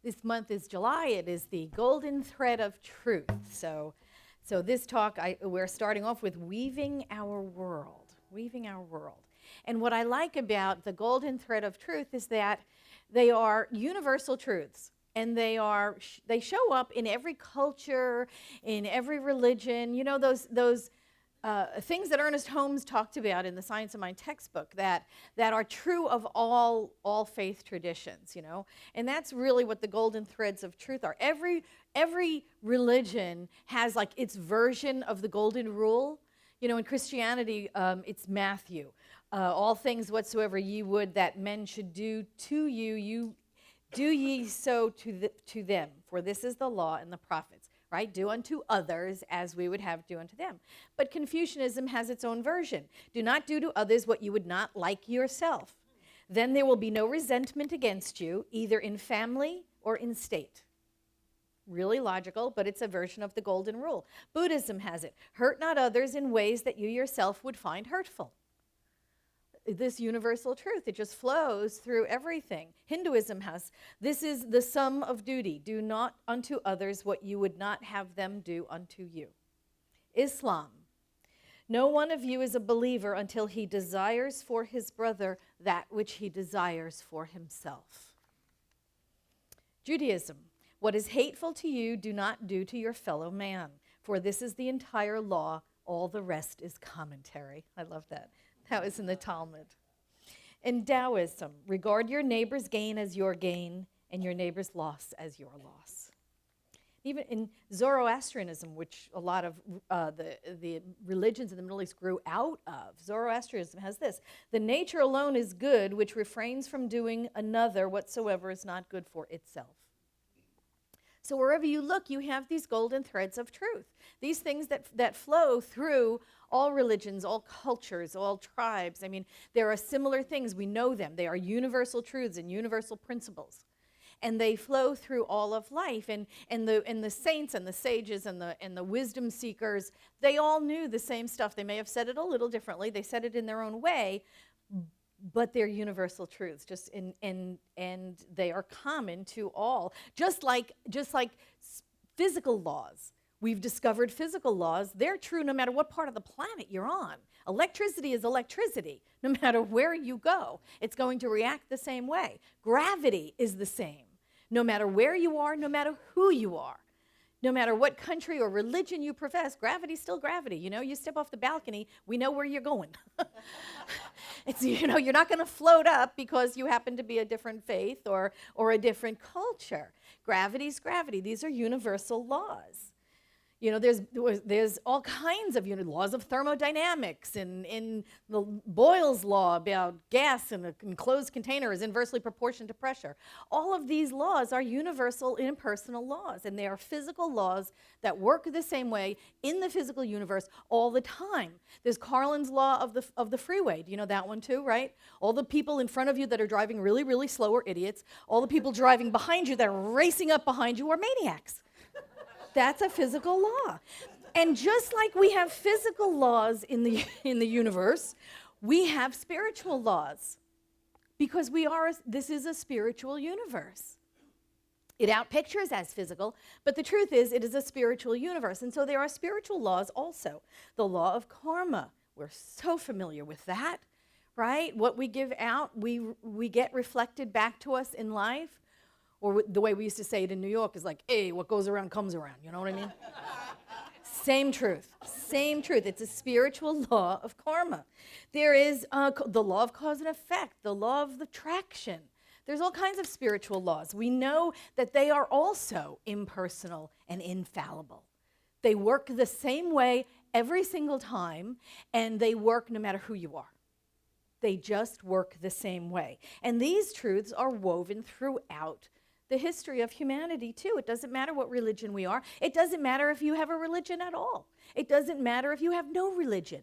This month is July. It is the golden thread of truth. So this talk, we're starting off with weaving our world. Weaving our world. And what I like about the golden thread of truth is that they are universal truths. And they show up in every culture, in every religion. You know, those things that Ernest Holmes talked about in the Science of Mind textbook that are true of all faith traditions, you know. And that's really what the golden threads of truth are. Every religion has like its version of the golden rule. You know, in Christianity, it's Matthew. All things whatsoever ye would that men should do to you, do ye so to them. For this is the law and the prophets. Right? Do unto others as we would have do unto them. But Confucianism has its own version. Do not do to others what you would not like yourself. Then there will be no resentment against you, either in family or in state. Really logical, but it's a version of the golden rule. Buddhism has it. Hurt not others in ways that you yourself would find hurtful. This universal truth, it just flows through everything. Hinduism has, this is the sum of duty. Do not unto others what you would not have them do unto you. Islam, no one of you is a believer until he desires for his brother that which he desires for himself. Judaism, what is hateful to you, do not do to your fellow man, for this is the entire law, all the rest is commentary. I love that. That was in the Talmud. In Taoism, regard your neighbor's gain as your gain and your neighbor's loss as your loss. Even in Zoroastrianism, which a lot of the religions in the Middle East grew out of, Zoroastrianism has this: the nature alone is good, which refrains from doing another whatsoever is not good for itself. So wherever you look, you have these golden threads of truth. These things that flow through all religions, all cultures, all tribes. I mean, there are similar things. We know them. They are universal truths and universal principles. And they flow through all of life. And the saints and the sages and the wisdom seekers, they all knew the same stuff. They may have said it a little differently. They said it in their own way. But they're universal truths, and they are common to all. Just like physical laws. We've discovered physical laws. They're true no matter what part of the planet you're on. Electricity is electricity. No matter where you go, it's going to react the same way. Gravity is the same. No matter where you are, no matter who you are. No matter what country or religion you profess, gravity's still gravity. You know, you step off the balcony, we know where you're going. You're not going to float up because you happen to be a different faith or a different culture. Gravity's gravity. These are universal laws. You know, there's all kinds of laws of thermodynamics, and in the Boyle's law about gas in an enclosed container is inversely proportional to pressure. All of these laws are universal impersonal laws, and they are physical laws that work the same way in the physical universe all the time. There's Carlin's law of the freeway. Do you know that one too, right? All the people in front of you that are driving really, really slow are idiots. All the people driving behind you that are racing up behind you are maniacs. That's a physical law. And just like we have physical laws in the universe, we have spiritual laws. Because this is a spiritual universe. It outpictures as physical, but the truth is it is a spiritual universe. And so there are spiritual laws also. The law of karma, we're so familiar with that, right? What we give out, we get reflected back to us in life. Or the way we used to say it in New York is like, hey, what goes around comes around. You know what I mean? Same truth. Same truth. It's a spiritual law of karma. There is the law of cause and effect, the law of attraction. There's all kinds of spiritual laws. We know that they are also impersonal and infallible. They work the same way every single time, and they work no matter who you are. They just work the same way. And these truths are woven throughout the history of humanity too. It doesn't matter what religion we are. It doesn't matter if you have a religion at all. It doesn't matter if you have no religion.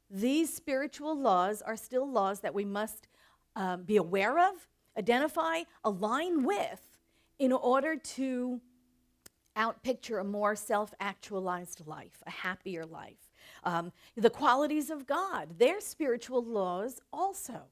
These spiritual laws are still laws that we must be aware of, identify, align with in order to outpicture a more self-actualized life, a happier life. The qualities of God, they're spiritual laws also.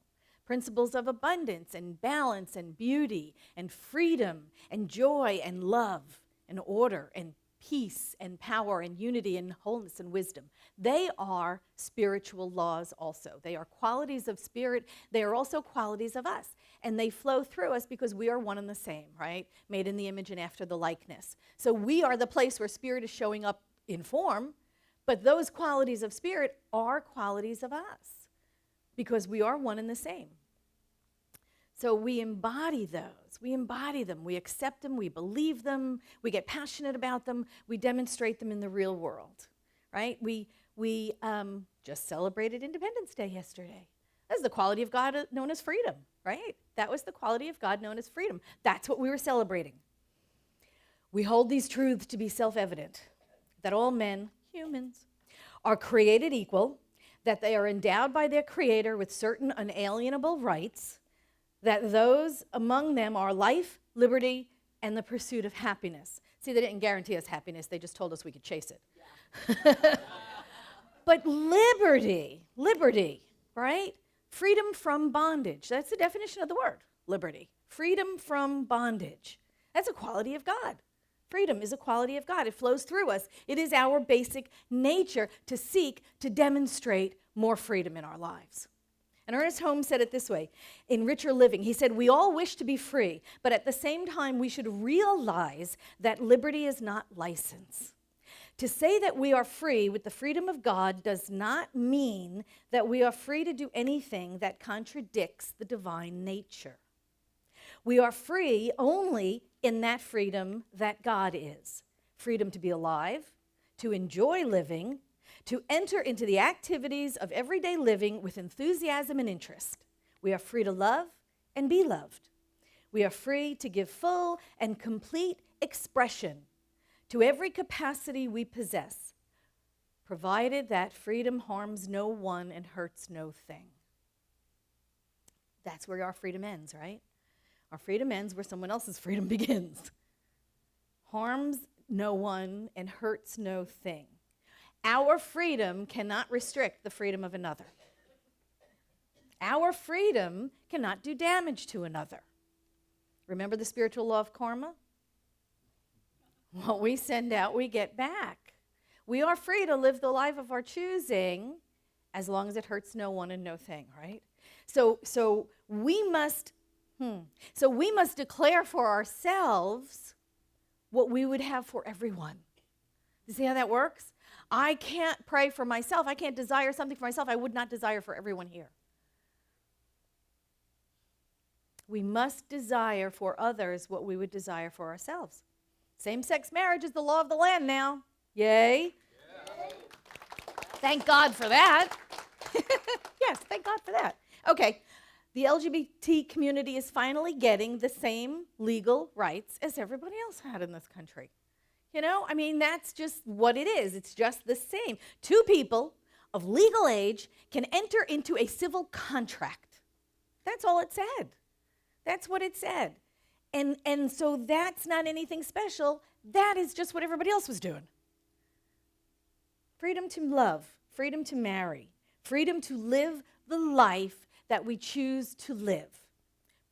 principles of abundance and balance and beauty and freedom and joy and love and order and peace and power and unity and wholeness and wisdom. They are spiritual laws also. They are qualities of spirit. They are also qualities of us. And they flow through us because we are one and the same, right? Made in the image and after the likeness. So we are the place where spirit is showing up in form, but those qualities of spirit are qualities of us because we are one and the same. So we embody those. We embody them. We accept them. We believe them. We get passionate about them. We demonstrate them in the real world, right? We just celebrated Independence Day yesterday. That's the quality of God known as freedom, right? That was the quality of God known as freedom. That's what we were celebrating. We hold these truths to be self-evident, that all men, humans, are created equal, that they are endowed by their Creator with certain unalienable rights, that those among them are life, liberty, and the pursuit of happiness. See, they didn't guarantee us happiness. They just told us we could chase it. Yeah. But liberty, right? Freedom from bondage. That's the definition of the word, liberty. Freedom from bondage. That's a quality of God. Freedom is a quality of God. It flows through us. It is our basic nature to seek to demonstrate more freedom in our lives. And Ernest Holmes said it this way, in Richer Living, he said, we all wish to be free, but at the same time we should realize that liberty is not license. To say that we are free with the freedom of God does not mean that we are free to do anything that contradicts the divine nature. We are free only in that freedom that God is. Freedom to be alive, to enjoy living, to enter into the activities of everyday living with enthusiasm and interest. We are free to love and be loved. We are free to give full and complete expression to every capacity we possess, provided that freedom harms no one and hurts no thing. That's where our freedom ends, right? Our freedom ends where someone else's freedom begins. Harms no one and hurts no thing. Our freedom cannot restrict the freedom of another. Our freedom cannot do damage to another. Remember the spiritual law of karma? What we send out, we get back. We are free to live the life of our choosing as long as it hurts no one and no thing, right? So we must declare for ourselves what we would have for everyone. You see how that works? I can't pray for myself. I can't desire something for myself I would not desire for everyone here. We must desire for others what we would desire for ourselves. Same-sex marriage is the law of the land now. Yay. Yeah. Thank God for that. Yes, thank God for that. Okay, the LGBT community is finally getting the same legal rights as everybody else had in this country. You know, I mean, that's just what it is. It's just the same. Two people of legal age can enter into a civil contract. That's all it said. That's what it said. And so that's not anything special. That is just what everybody else was doing. Freedom to love, freedom to marry, freedom to live the life that we choose to live,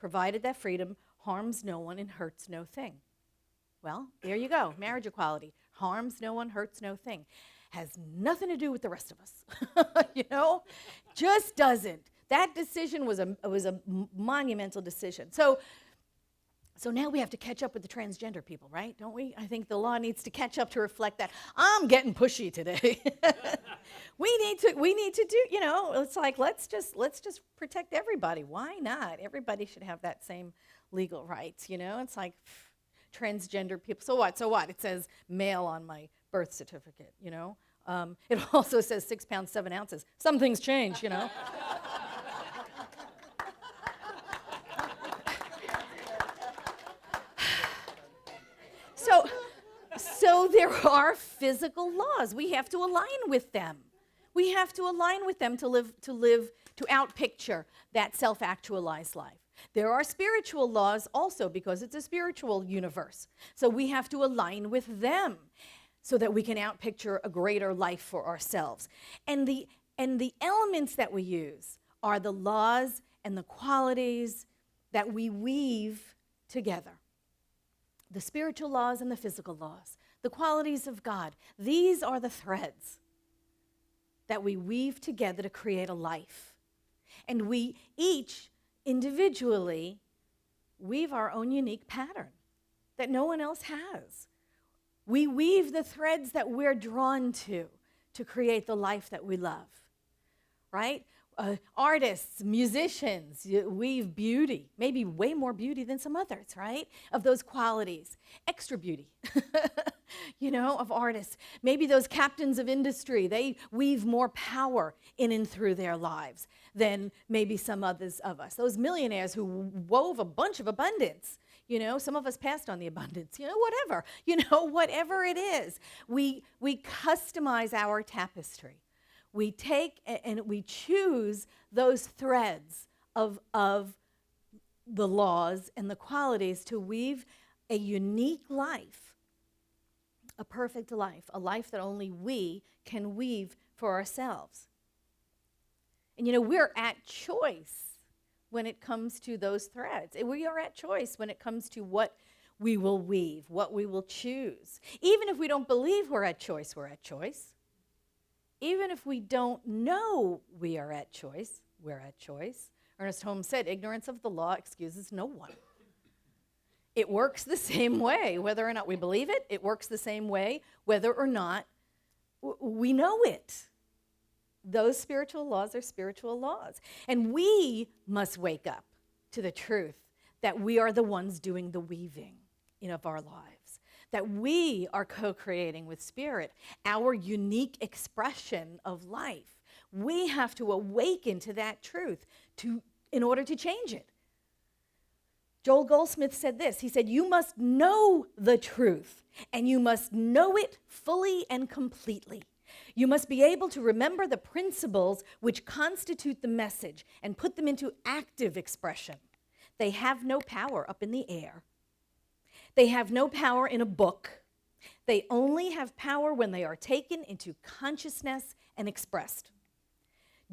provided that freedom harms no one and hurts no thing. Well, there you go, marriage equality. Harms no one, hurts no thing. Has nothing to do with the rest of us, you know? Just doesn't. That decision was a monumental decision. So now we have to catch up with the transgender people, right? Don't we? I think the law needs to catch up to reflect that. I'm getting pushy today. we need to do, you know, it's like let's just protect everybody. Why not? Everybody should have that same legal rights, you know? It's like transgender people. So what? It says male on my birth certificate, you know? It also says 6 pounds, 7 ounces. Some things change, you know? So there are physical laws. We have to align with them. We have to align with them to outpicture that self-actualized life. There are spiritual laws also because it's a spiritual universe. So we have to align with them so that we can outpicture a greater life for ourselves. And the elements that we use are the laws and the qualities that we weave together. The spiritual laws and the physical laws, the qualities of God. These are the threads that we weave together to create a life. And we each individually weave our own unique pattern that no one else has. We weave the threads that we're drawn to create the life that we love, right? Artists, musicians weave beauty, maybe way more beauty than some others, right? Of those qualities, extra beauty, of artists. Maybe those captains of industry, they weave more power in and through their lives than maybe some others of us. Those millionaires who wove a bunch of abundance. Some of us passed on the abundance, whatever it is. We customize our tapestry. We take and we choose those threads of the laws and the qualities to weave a unique life, a perfect life, a life that only we can weave for ourselves. And we're at choice when it comes to those threads. We are at choice when it comes to what we will weave, what we will choose. Even if we don't believe we're at choice, we're at choice. Even if we don't know we are at choice, we're at choice. Ernest Holmes said, ignorance of the law excuses no one. It works the same way, whether or not we believe it. It works the same way, whether or not we know it. Those spiritual laws are spiritual laws. And we must wake up to the truth that we are the ones doing the weaving of our lives, that we are co-creating with Spirit our unique expression of life. We have to awaken to that truth in order to change it. Joel Goldsmith said this. He said, you must know the truth, and you must know it fully and completely. You must be able to remember the principles which constitute the message and put them into active expression. They have no power up in the air. They have no power in a book. They only have power when they are taken into consciousness and expressed.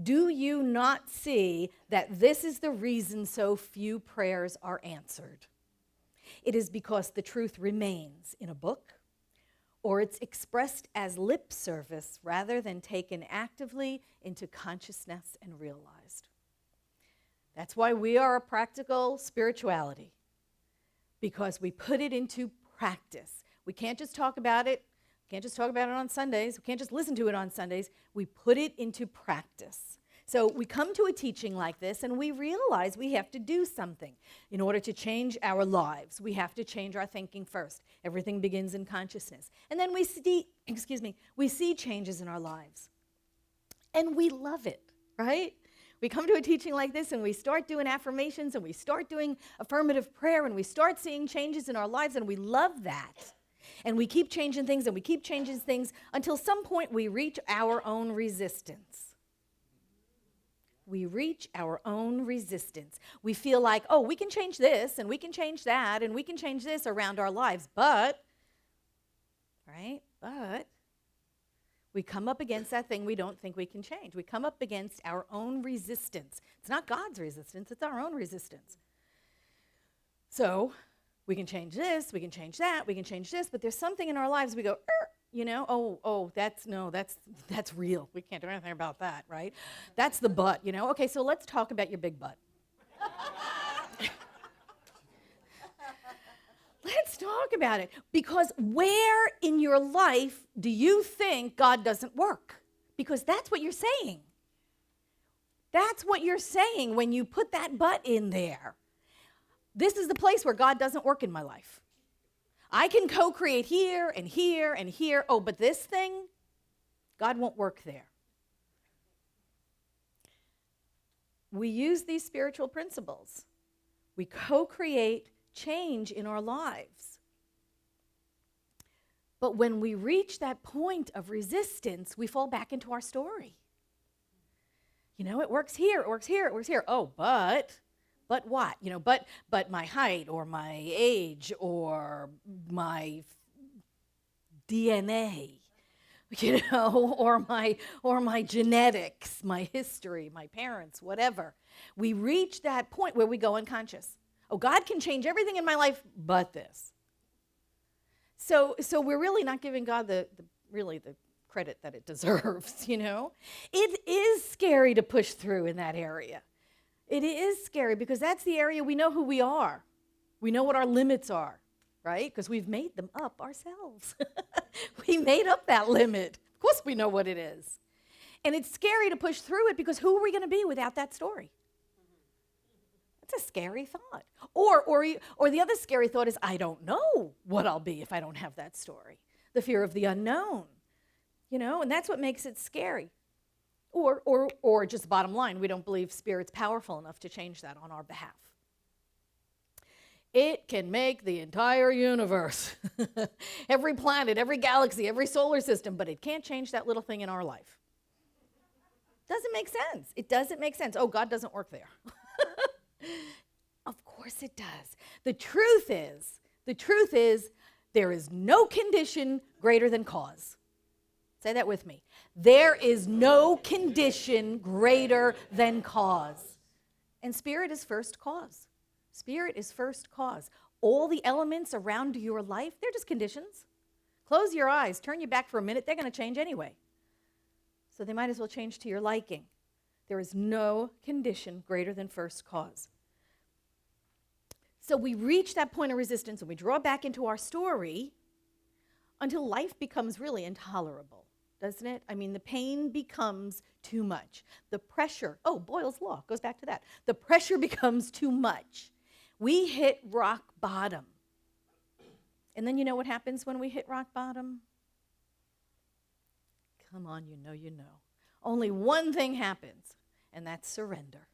Do you not see that this is the reason so few prayers are answered? It is because the truth remains in a book, or it's expressed as lip service rather than taken actively into consciousness and realized. That's why we are a practical spirituality, because we put it into practice. We can't just talk about it. We can't just talk about it on Sundays. We can't just listen to it on Sundays. We put it into practice. So we come to a teaching like this and we realize we have to do something in order to change our lives. We have to change our thinking first. Everything begins in consciousness. And then we see changes in our lives. And we love it, right? We come to a teaching like this and we start doing affirmations and we start doing affirmative prayer and we start seeing changes in our lives, and we love that. And we keep changing things and we keep changing things until some point we reach our own resistance. We reach our own resistance. We feel like, oh, we can change this and we can change that and we can change this around our lives, but we come up against that thing we don't think we can change. We come up against our own resistance. It's not God's resistance, it's our own resistance. So we can change this, we can change that, we can change this, but there's something in our lives we go, that's real. We can't do anything about that, right? That's the butt, Okay, so let's talk about your big butt. Let's talk about it. Because where in your life do you think God doesn't work? Because that's what you're saying. That's what you're saying when you put that butt in there. This is the place where God doesn't work in my life. I can co-create here and here and here. Oh, but this thing, God won't work there. We use these spiritual principles. We co-create change in our lives. But when we reach that point of resistance, we fall back into our story. It works here, it works here, it works here. Oh, but what? But my height or my age or my DNA or my genetics, my history, my parents, whatever. We reach that point where we go unconscious. Oh, God can change everything in my life but this. So we're really not giving God the credit that it deserves, It is scary to push through in that area. It is scary because that's the area we know who we are. We know what our limits are, right? Because we've made them up ourselves. We made up that limit. Of course we know what it is. And it's scary to push through it because who are we going to be without that story? That's a scary thought. Or the other scary thought is, I don't know what I'll be if I don't have that story. The fear of the unknown, and that's what makes it scary. Or just bottom line, we don't believe Spirit's powerful enough to change that on our behalf. It can make the entire universe, every planet, every galaxy, every solar system, but it can't change that little thing in our life. Doesn't make sense. It doesn't make sense. Oh, God doesn't work there. Of course it does. The truth is, there is no condition greater than cause. Say that with me. There is no condition greater than cause. And Spirit is first cause. Spirit is first cause. All the elements around your life, they're just conditions. Close your eyes, turn your back for a minute, they're going to change anyway. So they might as well change to your liking. There is no condition greater than first cause. So we reach that point of resistance and we draw back into our story until life becomes really intolerable, doesn't it? I mean, the pain becomes too much. The pressure, Boyle's Law goes back to that. The pressure becomes too much. We hit rock bottom. And then you know what happens when we hit rock bottom? Come on, you know. Only one thing happens, and that's surrender.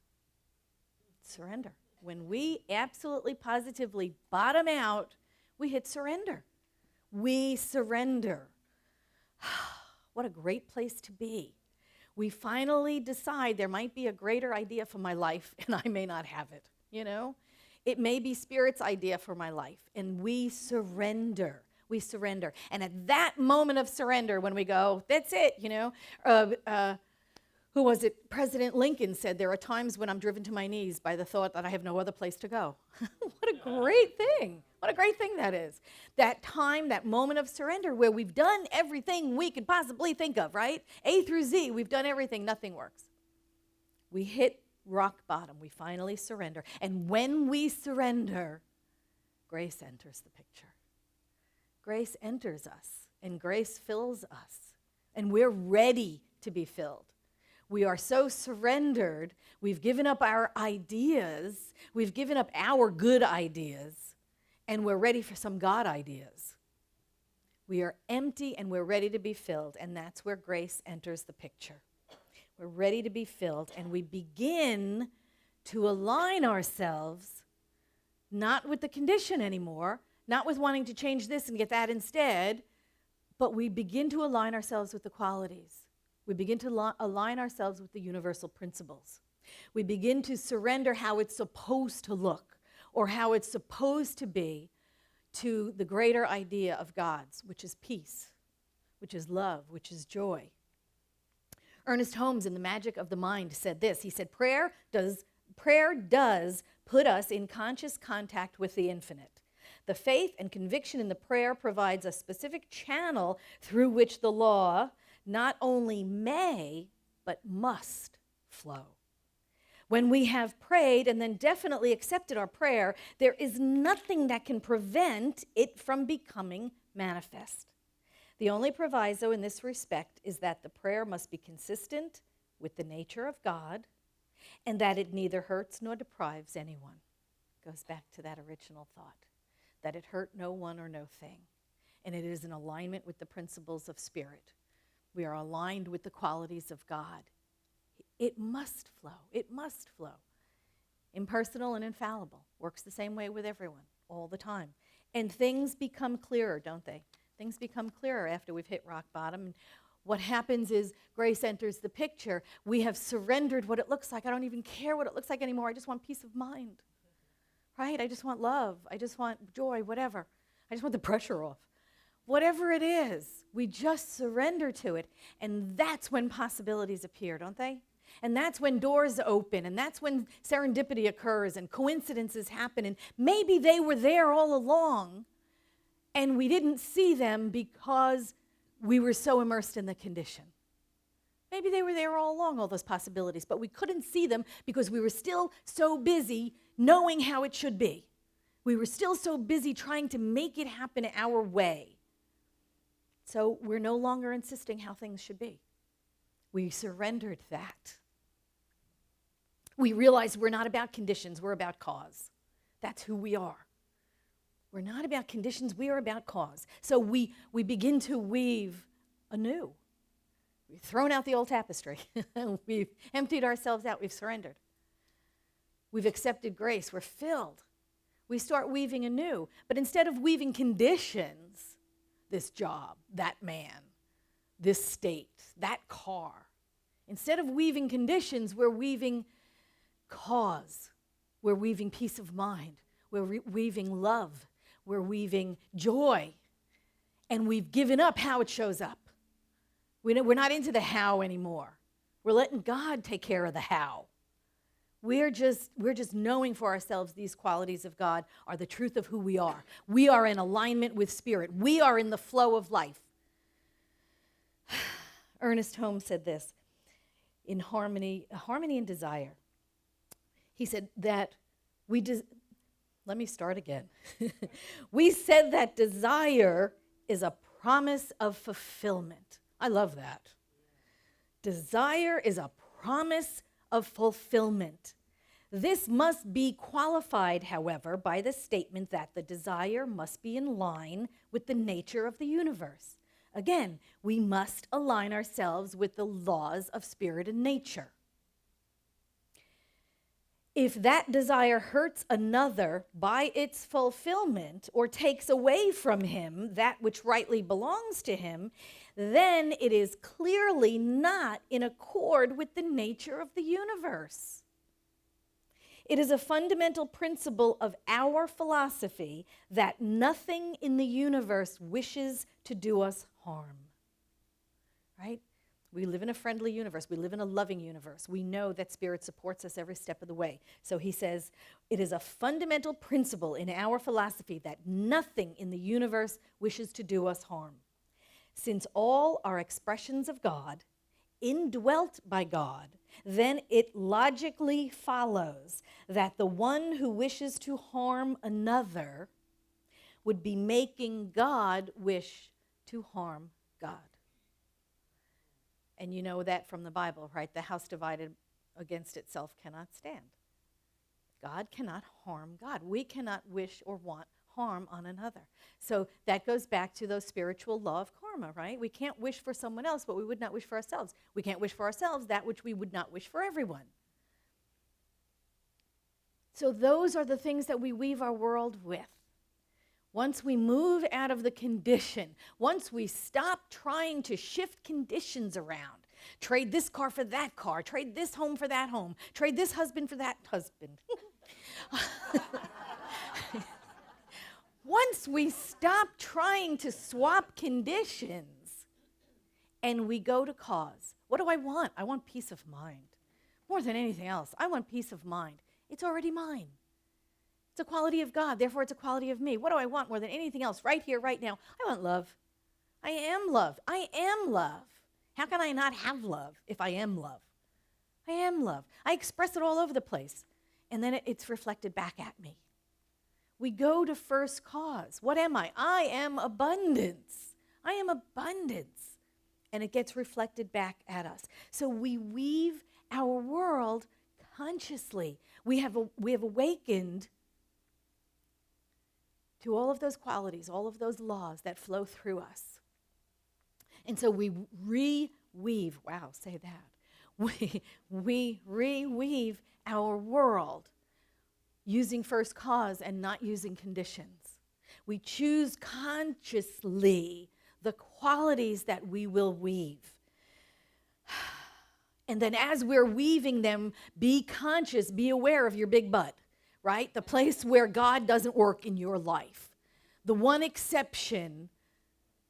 Surrender. When we absolutely, positively bottom out, we hit surrender. We surrender. What a great place to be. We finally decide there might be a greater idea for my life, and I may not have it, It may be Spirit's idea for my life, and we surrender. We surrender. And at that moment of surrender, when we go, that's it, who was it? President Lincoln said, there are times when I'm driven to my knees by the thought that I have no other place to go. What a great thing. What a great thing that is. That time, that moment of surrender where we've done everything we could possibly think of, right? A through Z, we've done everything, nothing works. We hit rock bottom. We finally surrender. And when we surrender, grace enters the picture. Grace enters us, and grace fills us, and we're ready to be filled. We are so surrendered, we've given up our ideas, we've given up our good ideas, and we're ready for some God ideas. We are empty and we're ready to be filled, and that's where grace enters the picture. We're ready to be filled, and we begin to align ourselves, not with the condition anymore, not with wanting to change this and get that instead, but we begin to align ourselves with the qualities. We begin to align ourselves with the universal principles. We begin to surrender how it's supposed to look or how it's supposed to be to the greater idea of God's, which is peace, which is love, which is joy. Ernest Holmes in The Magic of the Mind said this. He said, prayer does put us in conscious contact with the infinite. The faith and conviction in the prayer provides a specific channel through which the law not only may, but must flow. When we have prayed and then definitely accepted our prayer, there is nothing that can prevent it from becoming manifest. The only proviso in this respect is that the prayer must be consistent with the nature of God and that it neither hurts nor deprives anyone. Goes back to that original thought, that it hurt no one or no thing, and it is in alignment with the principles of Spirit. We are aligned with the qualities of God. It must flow. It must flow. Impersonal and infallible. Works the same way with everyone all the time. And things become clearer, don't they? Things become clearer after we've hit rock bottom. And what happens is grace enters the picture. We have surrendered what it looks like. I don't even care what it looks like anymore. I just want peace of mind. Right? I just want love. I just want joy, whatever. I just want the pressure off. Whatever it is, we just surrender to it. And that's when possibilities appear, don't they? And that's when doors open, and that's when serendipity occurs and coincidences happen. And maybe they were there all along, and we didn't see them because we were so immersed in the condition. Maybe they were there all along, all those possibilities, but we couldn't see them because we were still so busy knowing how it should be. We were still so busy trying to make it happen our way. So we're no longer insisting how things should be. We surrendered that. We realized we're not about conditions, we're about cause. That's who we are. We're not about conditions, we are about cause. So we begin to weave anew. We've thrown out the old tapestry. We've emptied ourselves out. We've surrendered. We've accepted grace. We're filled. We start weaving anew. But instead of weaving conditions, this job, that man, this state, that car, instead of weaving conditions, we're weaving cause. We're weaving peace of mind. We're weaving love. We're weaving joy. And we've given up how it shows up. We're not into the how anymore. We're letting God take care of the how. We're just knowing for ourselves these qualities of God are the truth of who we are. We are in alignment with spirit. We are in the flow of life. Ernest Holmes said this in Harmony and Desire. He said that let me start again. We said that desire is a promise of fulfillment. I love that. Desire is a promise of fulfillment. This must be qualified, however, by the statement that the desire must be in line with the nature of the universe. Again, we must align ourselves with the laws of spirit and nature. If that desire hurts another by its fulfillment or takes away from him that which rightly belongs to him, then it is clearly not in accord with the nature of the universe. It is a fundamental principle of our philosophy that nothing in the universe wishes to do us harm. Right? We live in a friendly universe. We live in a loving universe. We know that spirit supports us every step of the way. So he says, it is a fundamental principle in our philosophy that nothing in the universe wishes to do us harm. Since all are expressions of God, indwelt by God, then it logically follows that the one who wishes to harm another would be making God wish to harm God. And you know that from the Bible, right? The house divided against itself cannot stand. God cannot harm God. We cannot wish or want harm on another. So that goes back to those spiritual law of karma, right? We can't wish for someone else what we would not wish for ourselves. We can't wish for ourselves that which we would not wish for everyone. So those are the things that we weave our world with. Once we move out of the condition, once we stop trying to shift conditions around, trade this car for that car, trade this home for that home, trade this husband for that husband. Once we stop trying to swap conditions and we go to cause, what do I want? I want peace of mind. More than anything else, I want peace of mind. It's already mine. It's a quality of God, therefore it's a quality of me. What do I want more than anything else right here, right now? I want love. I am love. I am love. How can I not have love if I am love? I am love. I express it all over the place, and then it's reflected back at me. We go to first cause. What am I? I am abundance. I am abundance. And it gets reflected back at us. So we weave our world consciously. We have awakened to all of those qualities, all of those laws that flow through us. And so we reweave, wow, say that. We reweave our world using first cause and not using conditions. We choose consciously the qualities that we will weave. And then as we're weaving them, be conscious, be aware of your big butt. Right? The place where God doesn't work in your life. The one exception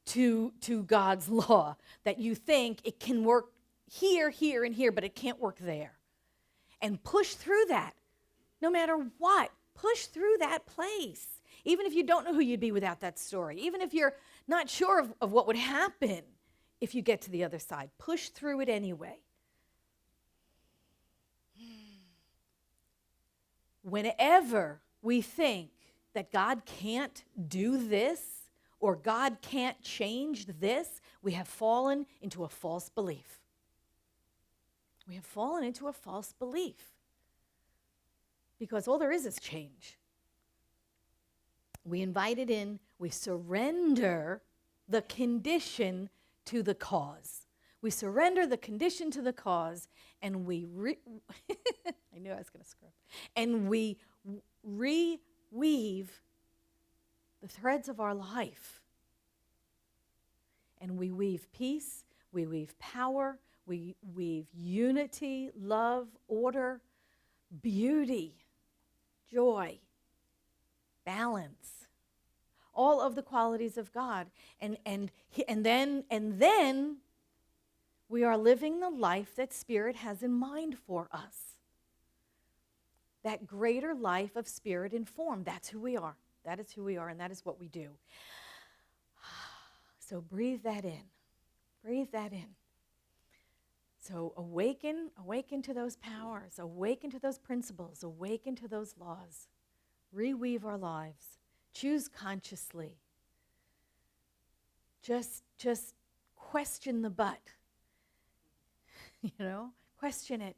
to God's law, that you think it can work here, here, and here, but it can't work there. And push through that, no matter what. Push through that place. Even if you don't know who you'd be without that story. Even if you're not sure of what would happen if you get to the other side. Push through it anyway. Whenever we think that God can't do this or God can't change this, we have fallen into a false belief. We have fallen into a false belief. Because all there is change. We invite it in, we surrender the condition to the cause. We surrender the condition to the cause, and we I knew I was going to screw up. And we reweave the threads of our life. And we weave peace, we weave power, we weave unity, love, order, beauty, joy, balance, all of the qualities of God. And then we are living the life that Spirit has in mind for us. That greater life of spirit and form. That's who we are. That is who we are, and that is what we do. So breathe that in. Breathe that in. So awaken to those powers, awaken to those principles, awaken to those laws. Reweave our lives. Choose consciously. Just question the but. Question it.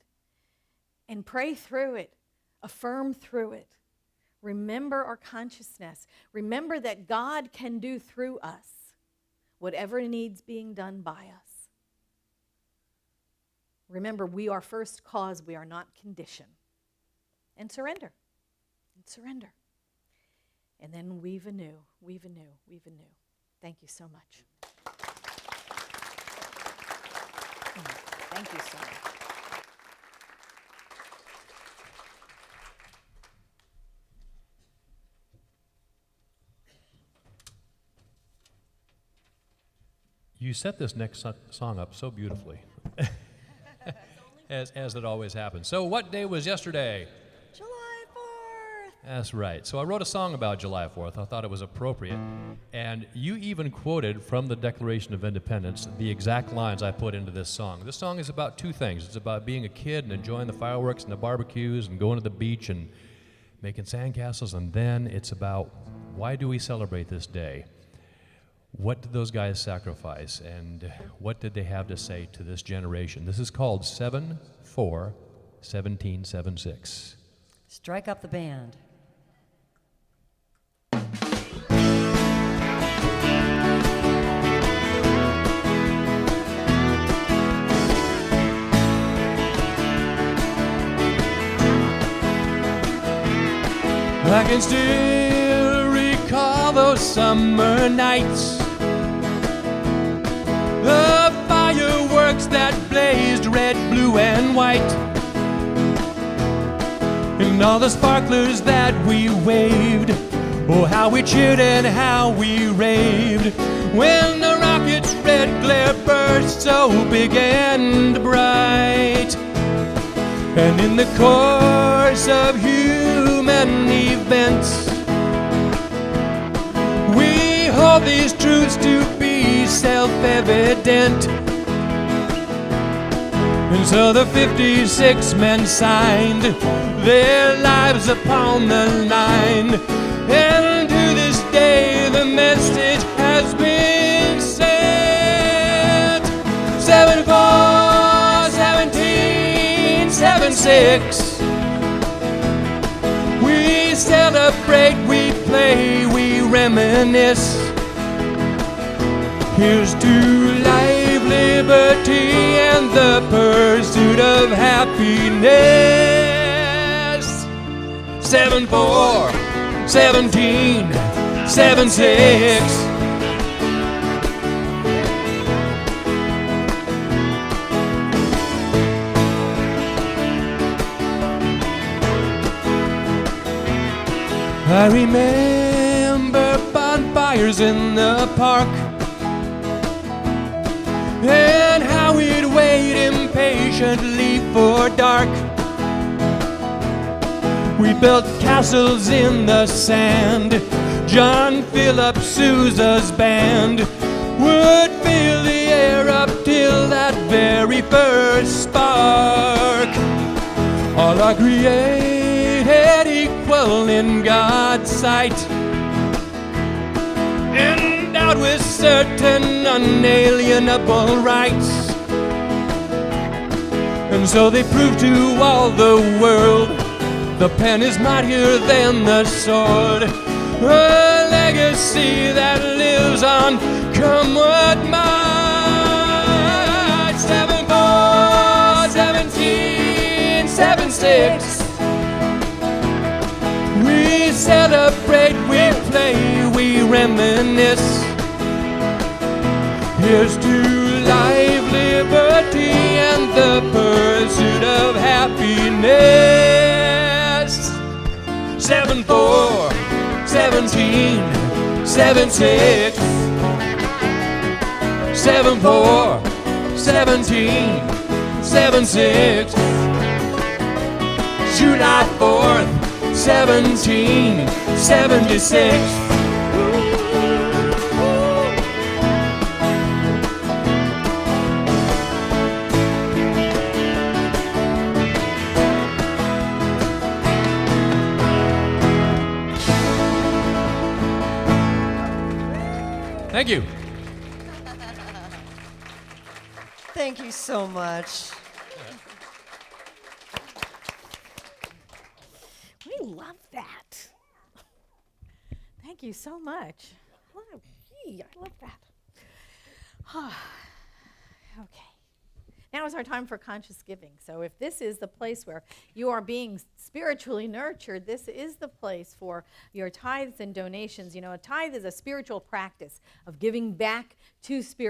And pray through it. Affirm through it. Remember our consciousness. Remember that God can do through us whatever needs being done by us. Remember, we are first cause, we are not condition. And surrender. And surrender. And then weave anew, weave anew, weave anew. Thank you so much. Thank you so much. You set this next song up so beautifully, as it always happens. So what day was yesterday? July 4th. That's right. So I wrote a song about July 4th. I thought it was appropriate. And you even quoted from the Declaration of Independence the exact lines I put into this song. This song is about two things. It's about being a kid and enjoying the fireworks and the barbecues and going to the beach and making sandcastles. And then it's about, why do we celebrate this day? What did those guys sacrifice, and what did they have to say to this generation? This is called 7-4-1776. Strike up the band. I can still recall those summer nights, the fireworks that blazed red, blue, and white, and all the sparklers that we waved. Oh, how we cheered and how we raved when the rocket's red glare burst so big and bright. And in the course of human events, we hold these truths to be self-evident. And so the 56 men signed their lives upon the line, and to this day the message has been sent. 7-4-17-76. We celebrate, we play, we reminisce. Here's to life, liberty, and the pursuit of happiness. 7-4-17-76. I remember bonfires in the park, and how we'd wait impatiently for dark. We built castles in the sand. John Philip Sousa's band would fill the air up till that very first spark. All are created equal in God's sight, endowed with certain unalienable rights. And so they prove to all the world the pen is mightier than the sword, a legacy that lives on, come what might. 7-4, 17, 7-6. We celebrate, we play, we reminisce. Here's to life, liberty, and the pursuit of happiness. 7-4, 17, 7-6. 7-4, 17, 7-6. July 4th, 1776. Thank you. Thank you so much. We love that. Thank you so much. Wow, gee, I love that. Okay. Now is our time for conscious giving. So if this is the place where you are being spiritually nurtured, this is the place for your tithes and donations. You know, a tithe is a spiritual practice of giving back to spirit.